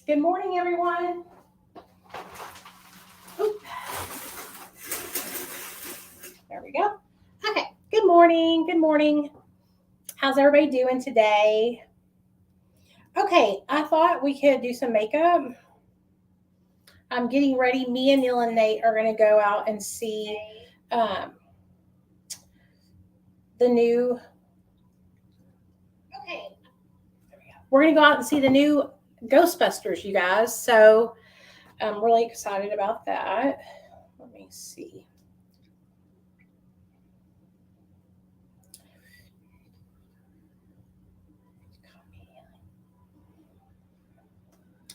Good morning, everyone. Oop. There we go. Okay. Good morning. Good morning. How's everybody doing today? Okay. I thought we could do some makeup. I'm getting ready. Me and Neil and Nate are going to go out and see the new. Okay. There we go. We're going to go out and see the new Ghostbusters, you guys. So I'm really excited about that. Let me see.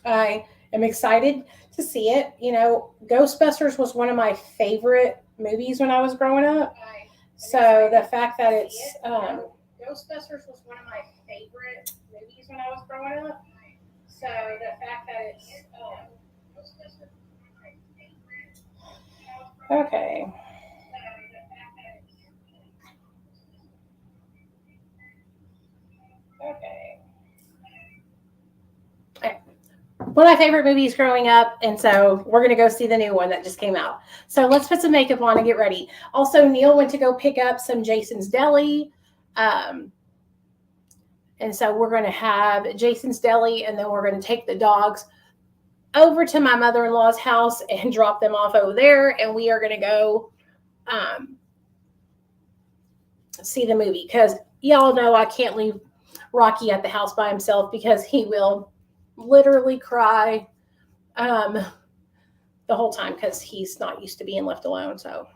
I am excited to see it. You know, Ghostbusters was one of my favorite movies when I was growing up. So the fact that it's Ghostbusters was one of my favorite movies when I was growing up. So the fact that it's Ghostbusters was one of my favorite. Okay. Okay. One of my favorite movies growing up, and so we're going to go see the new one that just came out. So let's put some makeup on and get ready. Also, Neil went to go pick up some Jason's Deli, and so we're going to have Jason's Deli, and then we're going to take the dogs over to my mother-in-law's house and drop them off over there, and we are going to go see the movie, because y'all know I can't leave Rocky at the house by himself because he will literally cry the whole time because he's not used to being left alone. So,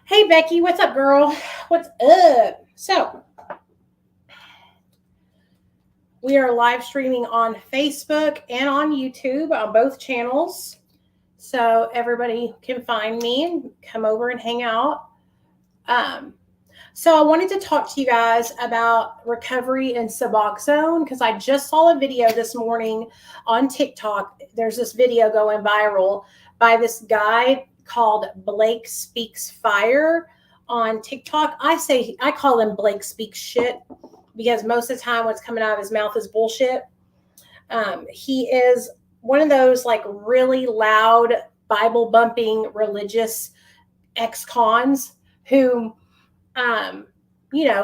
hey, Becky, what's up, girl? What's up? So, we are live streaming on Facebook and on YouTube on both channels. So everybody can find me and come over and hang out. So I wanted to talk to you guys about recovery and Suboxone because I just saw a video this morning on TikTok. There's this video going viral by this guy called Blake Speaks Fire on TikTok. I call him Blake Speaks Shit because most of the time what's coming out of his mouth is bullshit. He is one of those like really loud Bible bumping religious ex-cons who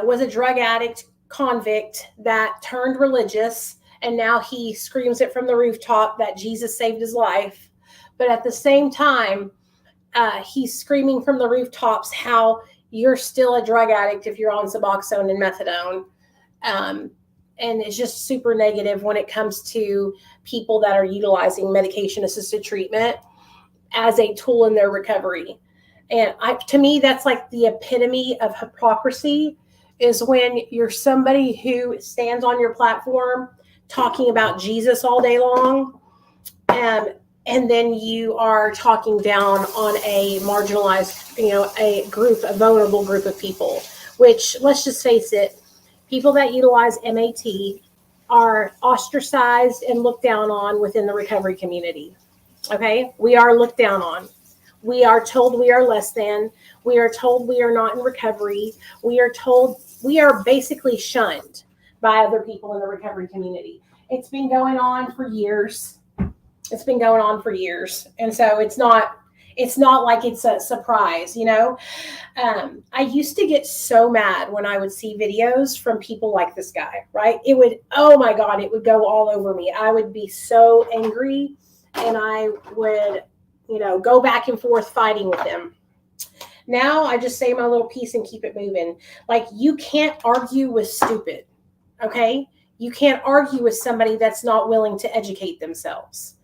was a drug addict convict that turned religious, and now he screams it from the rooftop that Jesus saved his life. But at the same time, he's screaming from the rooftops how you're still a drug addict if you're on Suboxone and methadone. And it's just super negative when it comes to people that are utilizing medication-assisted treatment as a tool in their recovery. And to me, that's like the epitome of hypocrisy, is when you're somebody who stands on your platform talking about Jesus all day long, and then you are talking down on a marginalized, a vulnerable group of people, which, let's just face it, people that utilize MAT are ostracized and looked down on within the recovery community. Okay? We are looked down on. We are told we are less than. We are told we are not in recovery. We are told we are basically shunned by other people in the recovery community. It's been going on for years. And so it's not like it's a surprise, I used to get so mad when I would see videos from people like this guy, right? It would go all over me. I would be so angry, and I would go back and forth fighting with them. Now I just say my little piece and keep it moving. Like, you can't argue with stupid, okay? You can't argue with somebody that's not willing to educate themselves.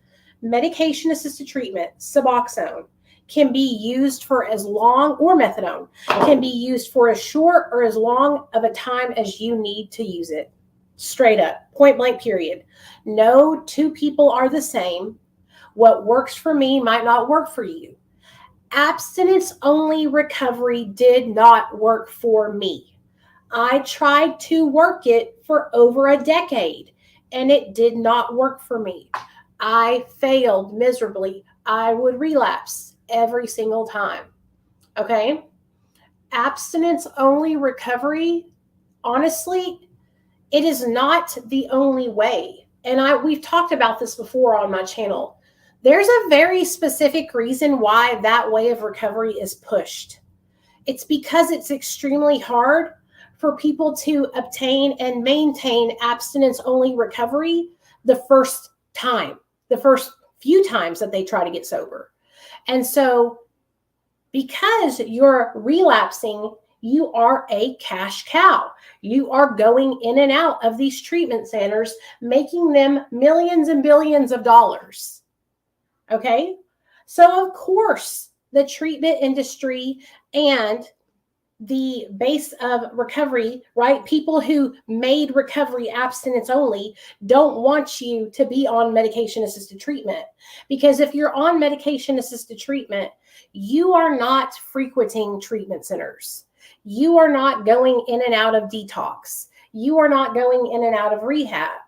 Medication-assisted treatment, Suboxone, can be used for as long, or methadone, can be used for as short or as long of a time as you need to use it. Straight up, point blank, period. No two people are the same. What works for me might not work for you. Abstinence-only recovery did not work for me. I tried to work it for over a decade, and it did not work for me. I failed miserably. I would relapse every single time. Okay? Abstinence-only recovery, honestly, it is not the only way and we've talked about this before on my channel, there's a very specific reason why that way of recovery is pushed. It's because it's extremely hard for people to obtain and maintain abstinence-only recovery the first few times that they try to get sober. And so because you're relapsing, you are a cash cow. You are going in and out of these treatment centers, making them millions and billions of dollars. Okay? So of course, the treatment industry and the base of recovery, right? People who made recovery abstinence only don't want you to be on medication-assisted treatment. Because if you're on medication-assisted treatment, you are not frequenting treatment centers. You are not going in and out of detox. You are not going in and out of rehab.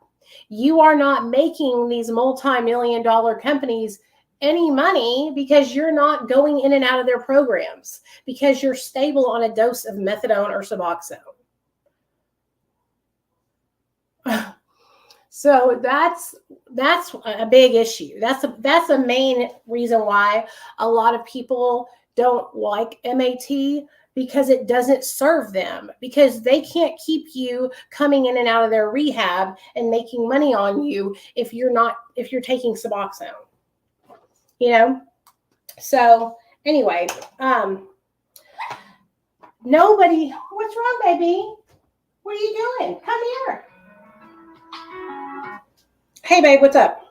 You are not making these multi-million-dollar companies any money because you're not going in and out of their programs, because you're stable on a dose of methadone or Suboxone. So that's a big issue. That's a main reason why a lot of people don't like MAT, because it doesn't serve them, because they can't keep you coming in and out of their rehab and making money on you if you're taking Suboxone. You know, so anyway, nobody, what's wrong, baby? What are you doing? Come here. Hey, babe, what's up?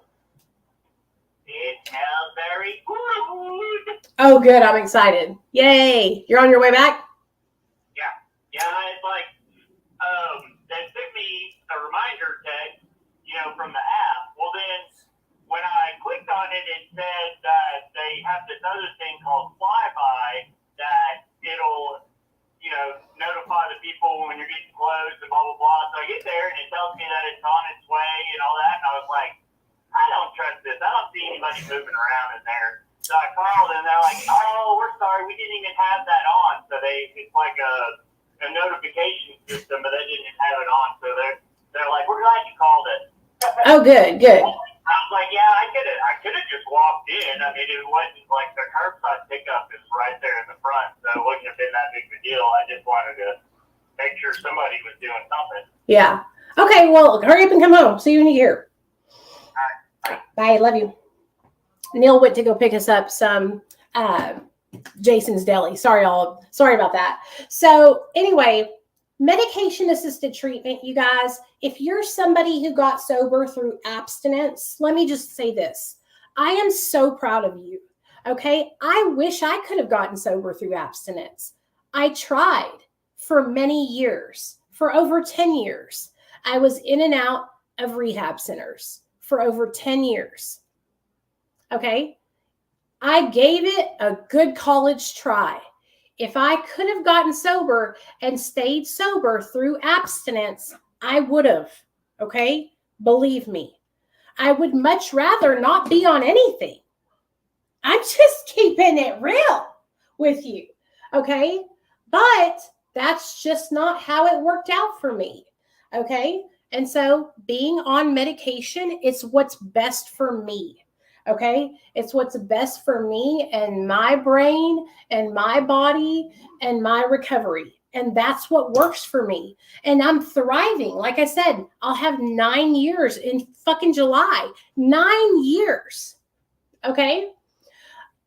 It smells very good. Oh, good. I'm excited. Yay. You're on your way back? Yeah. It's like, they sent me a reminder text, from the app. Well, then when I clicked on it, it said that they have this other thing called Flyby that it'll, notify the people when you're getting close and blah, blah, blah. So I get there and it tells me that it's on its way and all that. And I was like, I don't trust this. I don't see anybody moving around in there. So I called and they're like, oh, we're sorry. We didn't even have that on. So it's like a notification system, but they didn't have it on. So they're like, we're glad you called it. Oh, good. I was like, yeah, I could have just walked in. I mean, it wasn't like the curbside pickup is right there in the front, so it wouldn't have been that big of a deal. I just wanted to make sure somebody was doing something. Yeah. Okay, well, hurry up and come home. See you when you get here. All right. Bye. Love you. Neil went to go pick us up some Jason's Deli. Sorry about that. So anyway, medication-assisted treatment, you guys, if you're somebody who got sober through abstinence, let me just say this. I am so proud of you, okay? I wish I could have gotten sober through abstinence. I tried for many years, for over 10 years. I was in and out of rehab centers for over 10 years, okay? I gave it a good college try. If I could have gotten sober and stayed sober through abstinence, I would have, okay? Believe me. I would much rather not be on anything. I'm just keeping it real with you, okay? But that's just not how it worked out for me, okay? And so being on medication is what's best for me. Okay, it's what's best for me and my brain and my body and my recovery. And that's what works for me. And I'm thriving. Like I said, I'll have 9 years in fucking July. 9 years. Okay.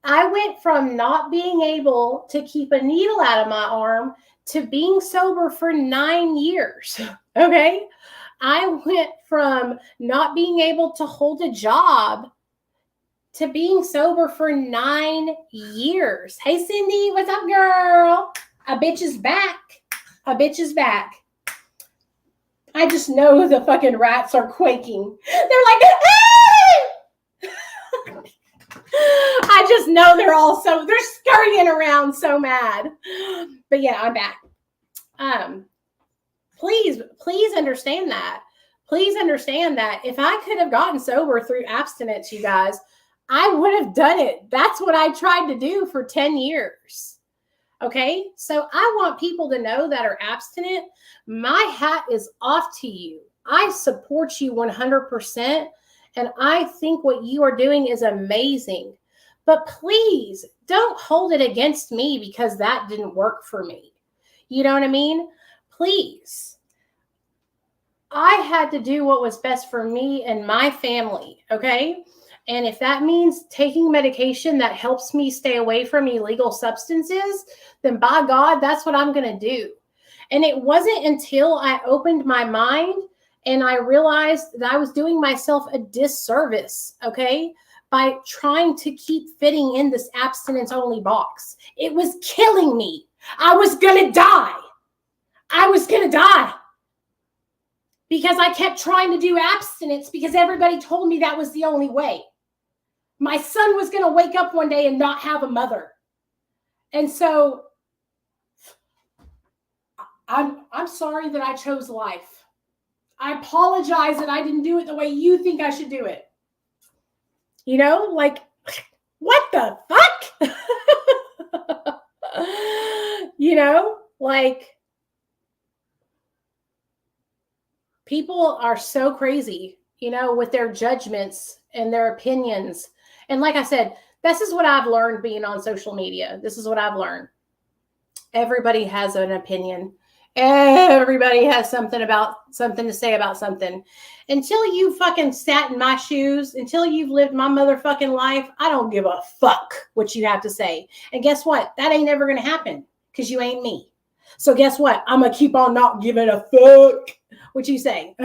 I went from not being able to keep a needle out of my arm to being sober for 9 years. Okay. I went from not being able to hold a job to being sober for 9 years. Hey, Cindy, what's up, girl? A bitch is back. A bitch is back. I just know the fucking rats are quaking. They're like, hey! I just know they're scurrying around so mad. But yeah, I'm back. Please understand that. Please understand that if I could have gotten sober through abstinence, you guys, I would have done it. That's what I tried to do for 10 years. Okay. So I want people to know that are abstinent. My hat is off to you. I support you 100%. And I think what you are doing is amazing. But please don't hold it against me because that didn't work for me. You know what I mean? Please. I had to do what was best for me and my family, okay? And if that means taking medication that helps me stay away from illegal substances, then by God, that's what I'm going to do. And it wasn't until I opened my mind and I realized that I was doing myself a disservice, okay, by trying to keep fitting in this abstinence only box. It was killing me. I was going to die. I was going to die. Because I kept trying to do abstinence because everybody told me that was the only way. My son was going to wake up one day and not have a mother. And so I'm sorry that I chose life. I apologize that I didn't do it the way you think I should do it. You know, like, what the fuck? You know, like, people are so crazy, you know, with their judgments and their opinions. And like I said, this is what I've learned being on social media. This is what I've learned. Everybody has an opinion. Everybody has something to say about something. Until you fucking sat in my shoes, until you've lived my motherfucking life, I don't give a fuck what you have to say. And guess what? That ain't never going to happen because you ain't me. So guess what? I'm going to keep on not giving a fuck what you say.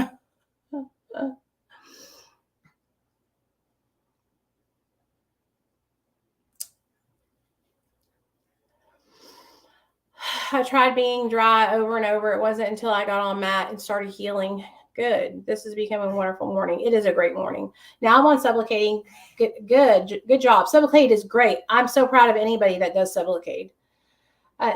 I tried being dry over and over. It wasn't until I got on mat and started healing. Good. This is becoming a wonderful morning. It is a great morning. Now I'm on Sublocade. Good job. Sublocade is great. I'm so proud of anybody that does Sublocade.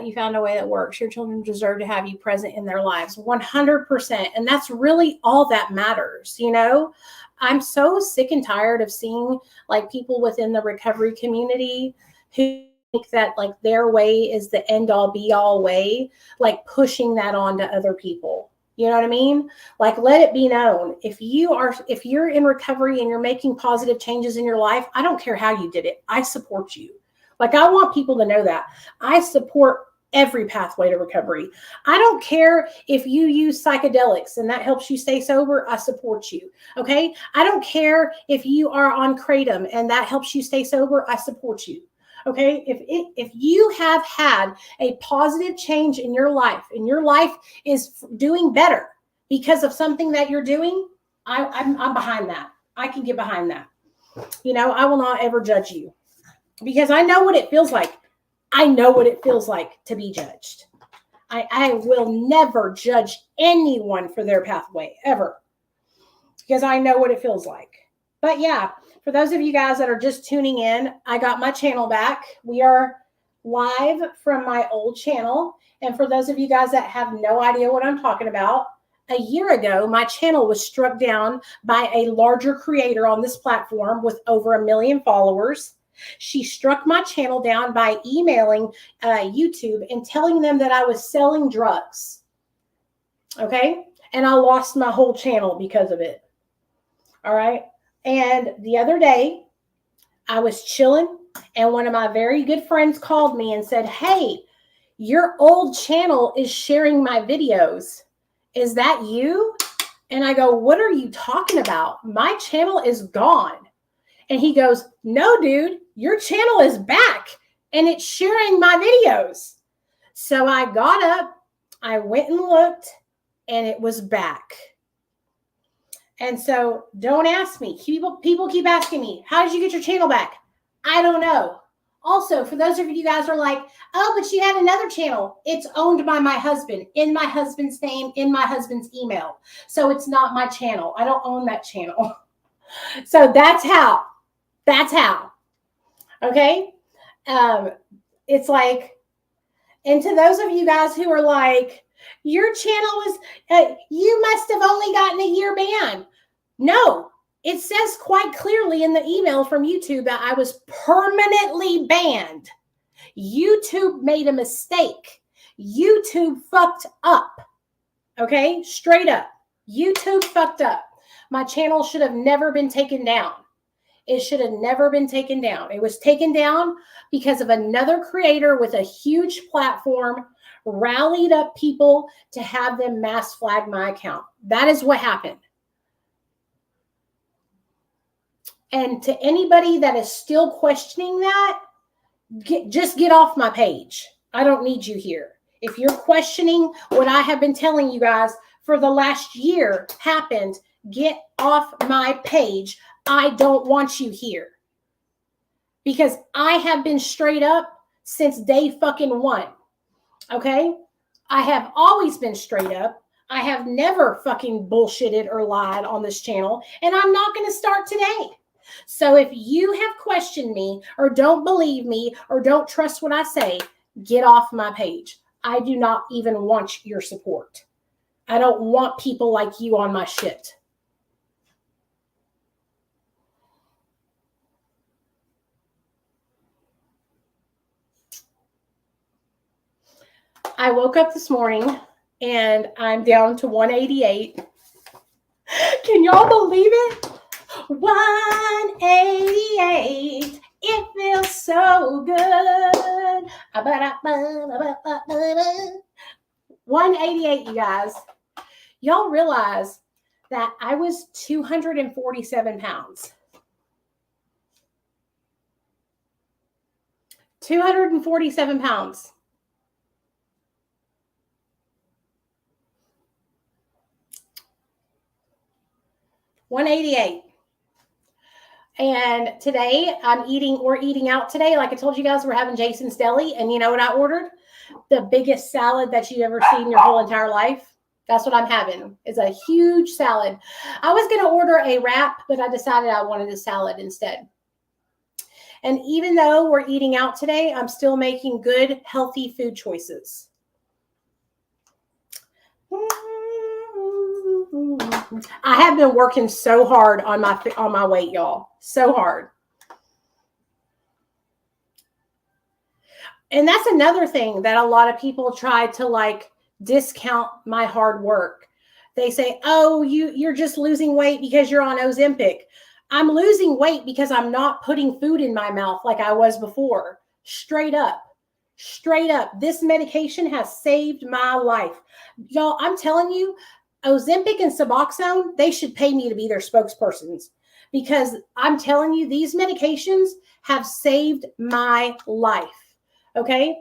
You found a way that works. Your children deserve to have you present in their lives 100%. And that's really all that matters. You know, I'm so sick and tired of seeing like people within the recovery community who think that like their way is the end all be all way, like pushing that on to other people. You know what I mean? Like, let it be known. If you're in recovery and you're making positive changes in your life, I don't care how you did it. I support you. Like, I want people to know that. I support every pathway to recovery. I don't care if you use psychedelics and that helps you stay sober. I support you. Okay. I don't care if you are on kratom and that helps you stay sober. I support you. Okay. If you have had a positive change in your life and your life is doing better because of something that you're doing, I'm behind that. I can get behind that. You know, I will not ever judge you because I know what it feels like. I know what it feels like to be judged. I will never judge anyone for their pathway ever because I know what it feels like. But yeah, for those of you guys that are just tuning in, I got my channel back. We are live from my old channel. And for those of you guys that have no idea what I'm talking about, a year ago, my channel was struck down by a larger creator on this platform with over 1 million followers. She struck my channel down by emailing YouTube and telling them that I was selling drugs. Okay? And I lost my whole channel because of it. All right? And the other day, I was chilling, and one of my very good friends called me and said, "Hey, your old channel is sharing my videos. Is that you?" And I go, "What are you talking about? My channel is gone." And he goes, "No, dude, your channel is back, and it's sharing my videos." So I got up, I went and looked, and it was back. And so don't ask me. People keep asking me, "How did you get your channel back?" I don't know. Also, for those of you guys who are like, "Oh, but you had another channel." It's owned by my husband, in my husband's name, in my husband's email. So it's not my channel. I don't own that channel. So that's how. Okay. It's like, and to those of you guys who are like, "Your channel is, you must have only gotten a year ban." No, it says quite clearly in the email from YouTube that I was permanently banned. YouTube made a mistake. YouTube fucked up. Okay, straight up. YouTube fucked up. My channel should have never been taken down. It should have never been taken down. It was taken down because of another creator with a huge platform rallied up people to have them mass flag my account. That is what happened. And to anybody that is still questioning that, just get off my page. I don't need you here. If you're questioning what I have been telling you guys for the last year happened, get off my page. I don't want you here. Because I have been straight up since day fucking one. Okay? I have always been straight up. I have never fucking bullshitted or lied on this channel. And I'm not going to start today. So if you have questioned me or don't believe me or don't trust what I say, get off my page. I do not even want your support. I don't want people like you on my shit. I woke up this morning and I'm down to 188. Can y'all believe it? 188. It feels so good. 188, you guys. Y'all realize that I was 247 pounds. 247 pounds. $188. And today we're eating out today. Like I told you guys, we're having Jason's Deli. And you know what I ordered? The biggest salad that you've ever seen in your whole entire life. That's what I'm having. It's a huge salad. I was going to order a wrap, but I decided I wanted a salad instead. And even though we're eating out today, I'm still making good, healthy food choices. I have been working so hard on my weight, y'all. So hard. And that's another thing that a lot of people try to like discount my hard work. They say, oh, you're just losing weight because you're on Ozempic. I'm losing weight because I'm not putting food in my mouth like I was before. Straight up. Straight up. This medication has saved my life. Y'all, I'm telling you, Ozempic and Suboxone, they should pay me to be their spokespersons because I'm telling you, these medications have saved my life. Okay?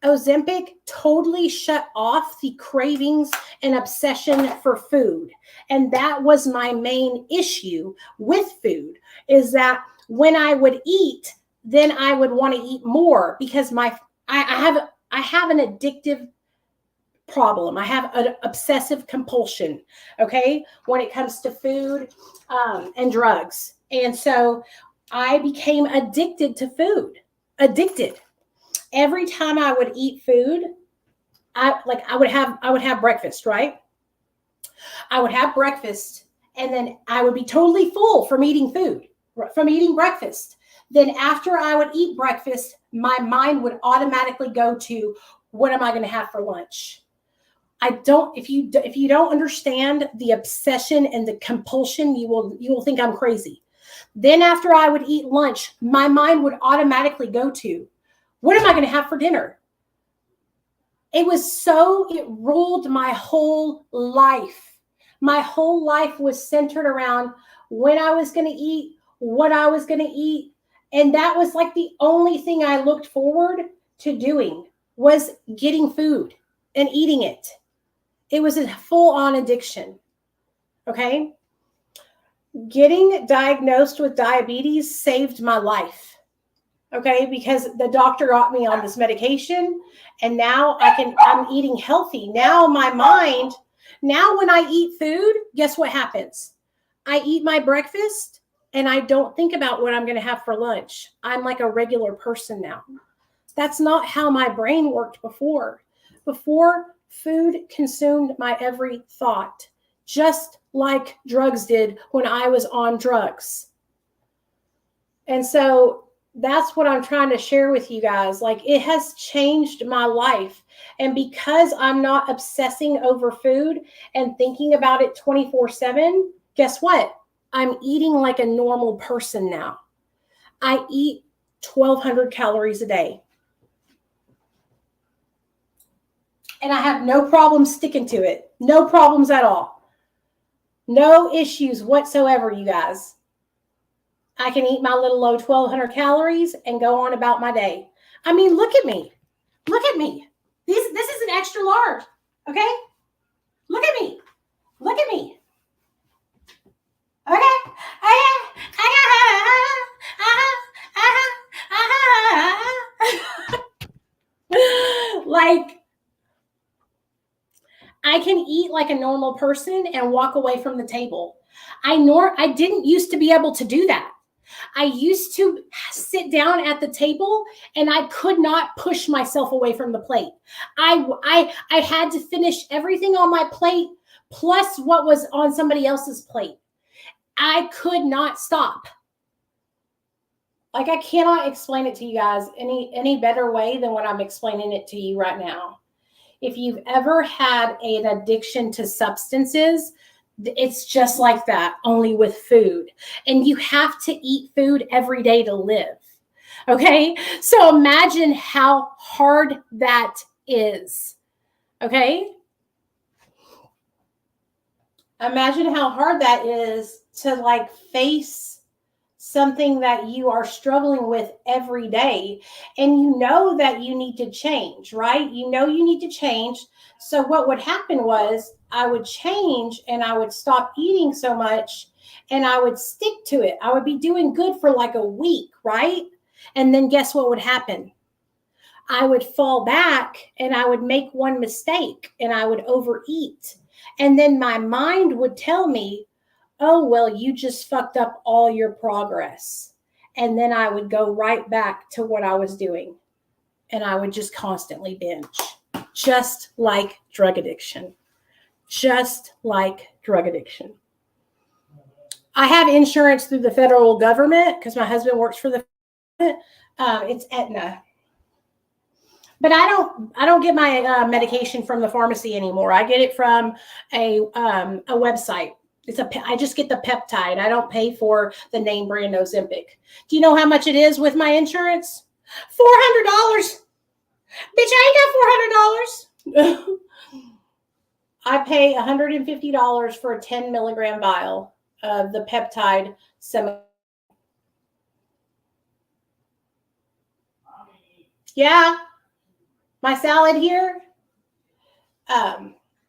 Ozempic totally shut off the cravings and obsession for food. And that was my main issue with food, is that when I would eat, then I would want to eat more because I have an addictive problem. I have an obsessive compulsion, okay, when it comes to food and drugs. And so I became addicted to food. Addicted. Every time I would eat food, I would have breakfast, right? I would have breakfast and then I would be totally full from eating breakfast. Then after I would eat breakfast, my mind would automatically go to, what am I going to have for lunch? If you don't understand the obsession and the compulsion, you will think I'm crazy. Then after I would eat lunch, my mind would automatically go to, what am I going to have for dinner? It ruled my whole life. My whole life was centered around when I was going to eat, what I was going to eat. And that was like the only thing I looked forward to doing was getting food and eating it. It was a full-on addiction. Okay? Getting diagnosed with diabetes saved my life. Okay, because the doctor got me on this medication and now I'm eating healthy. Now when I eat food, guess what happens? I eat my breakfast and I don't think about what I'm going to have for lunch. I'm like a regular person now. That's not how my brain worked before. Before, food consumed my every thought, just like drugs did when I was on drugs. And so that's what I'm trying to share with you guys. Like, it has changed my life. And because I'm not obsessing over food and thinking about it 24/7, guess what? I'm eating like a normal person now. I eat 1,200 calories a day. And I have no problem sticking to it. No problems at all. No issues whatsoever, you guys. I can eat my little low 1,200 calories and go on about my day. I mean, look at me. Look at me. This is an extra large, okay? Look at me. Look at me. Okay? Like, I can eat like a normal person and walk away from the table. I didn't used to be able to do that. I used to sit down at the table and I could not push myself away from the plate. I had to finish everything on my plate plus what was on somebody else's plate. I could not stop. Like, I cannot explain it to you guys any better way than what I'm explaining it to you right now. If you've ever had an addiction to substances, it's just like that, only with food. And you have to eat food every day to live. Okay? So imagine how hard that is. Okay? Imagine how hard that is to like face something that you are struggling with every day, and you know that you need to change, right? You know you need to change. So what would happen was I would change and I would stop eating so much and I would stick to it. I would be doing good for like a week, right? And then guess what would happen? I would fall back and I would make one mistake and I would overeat. And then my mind would tell me, oh, well, you just fucked up all your progress. And then I would go right back to what I was doing. And I would just constantly binge, just like drug addiction. Just like drug addiction. I have insurance through the federal government because my husband works for the government. It's Aetna. But I don't get my medication from the pharmacy anymore. I get it from a website. I just get the peptide. I don't pay for the name brand Ozempic. Do you know how much it is with my insurance? $400. Bitch, I ain't got $400. I pay $150 for a 10 milligram vial of the peptide semi. Yeah, my salad here.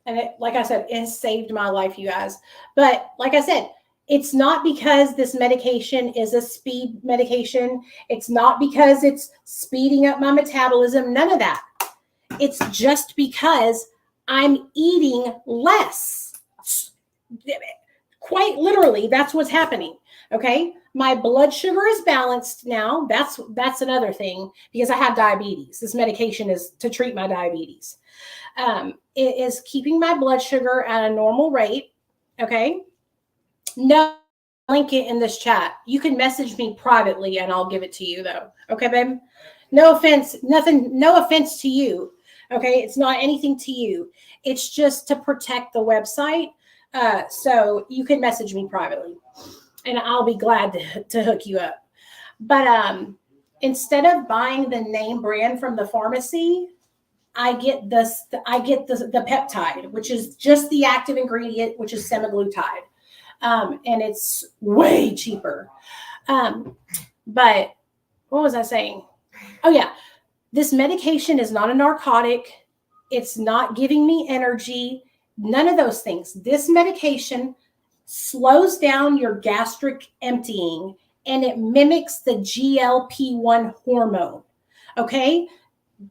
And it, like I said, it has saved my life, you guys. But like I said, it's not because this medication is a speed medication. It's not because it's speeding up my metabolism. None of that. It's just because I'm eating less. Quite literally, that's what's happening. Okay. My blood sugar is balanced now. That's another thing because I have diabetes. This medication is to treat my diabetes. It is keeping my blood sugar at a normal rate. Okay. No, link it in this chat. You can message me privately and I'll give it to you though. Okay, babe? No offense, nothing, no offense to you. Okay. It's not anything to you. It's just to protect the website. So you can message me privately and I'll be glad to hook you up. But, instead of buying the name brand from the pharmacy, I get the peptide, which is just the active ingredient, which is semaglutide. And it's way cheaper. But what was I saying? Oh yeah. This medication is not a narcotic. It's not giving me energy. None of those things. This medication slows down your gastric emptying and it mimics the GLP-1 hormone. Okay.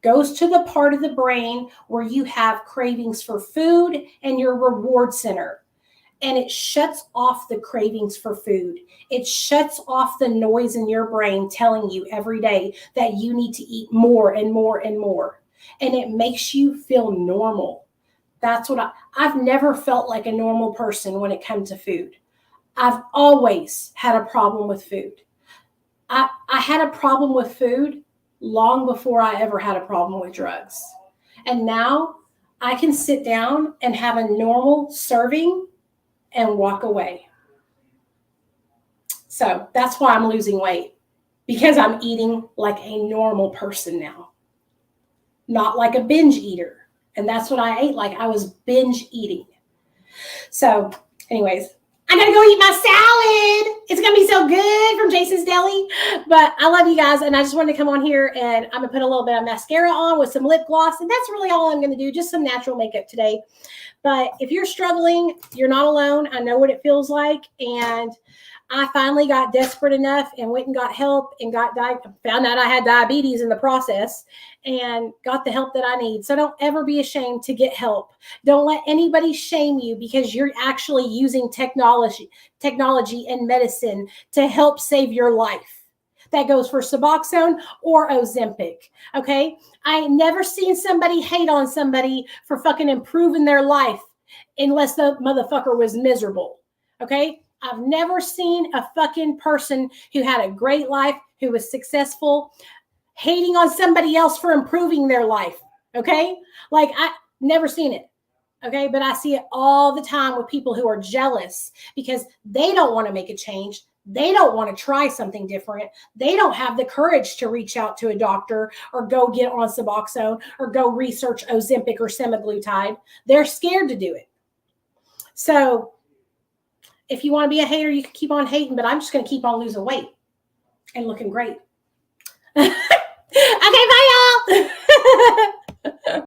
Goes to the part of the brain where you have cravings for food and your reward center. And it shuts off the cravings for food. It shuts off the noise in your brain telling you every day that you need to eat more and more and more. And it makes you feel normal. That's what I've never felt like a normal person when it comes to food. I've always had a problem with food. I had a problem with food long before I ever had a problem with drugs. And now I can sit down and have a normal serving and walk away. So that's why I'm losing weight, because I'm eating like a normal person now, not like a binge eater. And that's what I ate like. I was binge eating. So anyways, I gotta go eat my salad. It's gonna be so good from Jason's Deli. But I love you guys, and I just wanted to come on here, and I'm gonna put a little bit of mascara on with some lip gloss, and that's really all I'm gonna do, just some natural makeup today. But if you're struggling, you're not alone. I know what it feels like, and I finally got desperate enough and went and got help and found out I had diabetes in the process and got the help that I need. So don't ever be ashamed to get help. Don't let anybody shame you because you're actually using technology and medicine to help save your life. That goes for Suboxone or Ozempic. Okay. I ain't never seen somebody hate on somebody for fucking improving their life unless the motherfucker was miserable. Okay. I've never seen a fucking person who had a great life, who was successful, hating on somebody else for improving their life. Okay. Like I never seen it. Okay. But I see it all the time with people who are jealous because they don't want to make a change. They don't want to try something different. They don't have the courage to reach out to a doctor or go get on Suboxone or go research Ozempic or semaglutide. They're scared to do it. So if you want to be a hater, you can keep on hating, but I'm just going to keep on losing weight and looking great. Okay, bye, y'all.